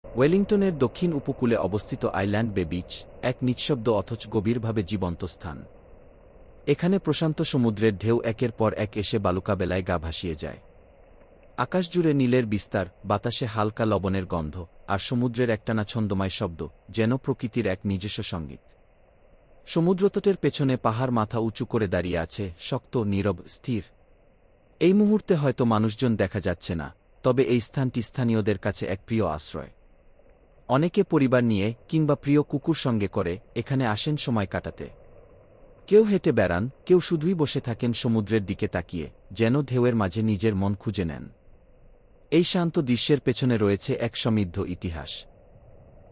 ওয়েলিংটনের দক্ষিণ উপকূলে অবস্থিত আইল্যান্ড বে বিচ, এক নিঃশব্দ অথচ গভীরভাবে জীবন্ত স্থান। এখানে প্রশান্ত সমুদ্রের ঢেউ একের পর এক এসে বালুকাবেলায় গা ভাসিয়ে যায়। আকাশজুড়ে নীলের বিস্তার, বাতাসে হালকা লবণের গন্ধ, আর সমুদ্রের একটানা ছন্দময় শব্দ, যেন প্রকৃতির এক নিজস্ব সঙ্গীত। সমুদ্রতটের পেছনে পাহাড় মাথা উঁচু করে দাঁড়িয়ে আছে, শক্ত, নীরব, স্থির। এই মুহূর্তে হয়তো মানুষজন দেখা যাচ্ছে না, তবে এই স্থানটি স্থানীয়দের কাছে এক প্রিয় আশ্রয়। অনেকে পরিবার নিয়ে কিংবা প্রিয় কুকুর সঙ্গে করে এখানে আসেন সময় কাটাতে। কেউ হেঁটে বেড়ান, কেউ শুধুই বসে থাকেন সমুদ্রের দিকে তাকিয়ে, যেন ঢেউয়ের মাঝে নিজের মন খুঁজে নেন। এই শান্ত দৃশ্যের পেছনে রয়েছে এক সমৃদ্ধ ইতিহাস।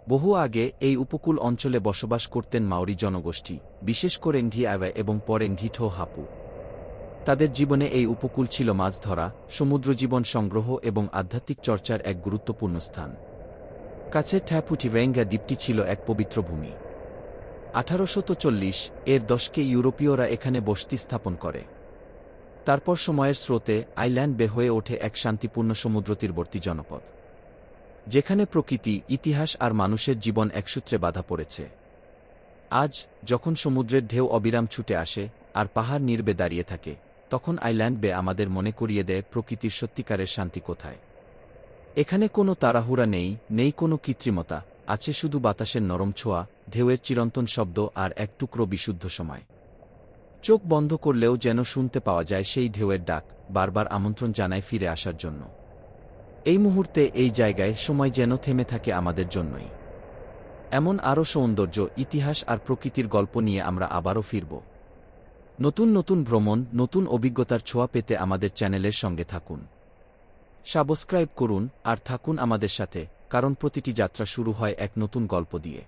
বহু আগে এই উপকূল অঞ্চলে বসবাস করতেন মাওরি জনগোষ্ঠী, বিশেষ করে এংঢি আওয়ে এবং পরে এংঢি ঠো হাপু। তাদের জীবনে এই উপকূল ছিল মাছ ধরা, সমুদ্রজীবন সংগ্রহ এবং আধ্যাত্মিক চর্চার এক গুরুত্বপূর্ণ স্থান। কাছের ঠ্যাপুটিভেঙ্গা দ্বীপটি ছিল এক পবিত্র ভূমি। 1840 এর দশকে ইউরোপীয়রা এখানে বসতি স্থাপন করে। তারপর সময়ের স্রোতে আইল্যান্ড বে হয়ে ওঠে এক শান্তিপূর্ণ সমুদ্রতীরবর্তী জনপদ, যেখানে প্রকৃতি, ইতিহাস আর মানুষের জীবন একসূত্রে বাঁধা পড়েছে। আজ, যখন সমুদ্রের ঢেউ অবিরাম ছুটে আসে আর পাহাড় নীরবে দাঁড়িয়ে থাকে, তখন আইল্যান্ড বে আমাদের মনে করিয়ে দেয় প্রকৃতির সত্যিকারের শান্তি কোথায়। এখানে কোনো তাড়াহুড়া নেই, নেই কোনো কৃত্রিমতা, আছে শুধু বাতাসের নরম ছোঁয়া, ঢেউয়ের চিরন্তন শব্দ আর এক টুকরো বিশুদ্ধ সময়। চোখ বন্ধ করলেও যেন শুনতে পাওয়া যায় সেই ঢেউয়ের ডাক, বারবার আমন্ত্রণ জানায় ফিরে আসার জন্য। এই মুহূর্তে এই জায়গায় সময় যেন থেমে থাকে আমাদের জন্যই। এমন আরও সৌন্দর্য, ইতিহাস আর প্রকৃতির গল্প নিয়ে আমরা আবারও ফিরব। নতুন নতুন ভ্রমণ, নতুন অভিজ্ঞতার ছোঁয়া পেতে আমাদের চ্যানেলের সঙ্গে থাকুন। সাবস্ক্রাইব করুন আর থাকুন আমাদের সাথে, কারণ প্রতিটি যাত্রা শুরু হয় এক নতুন গল্প দিয়ে।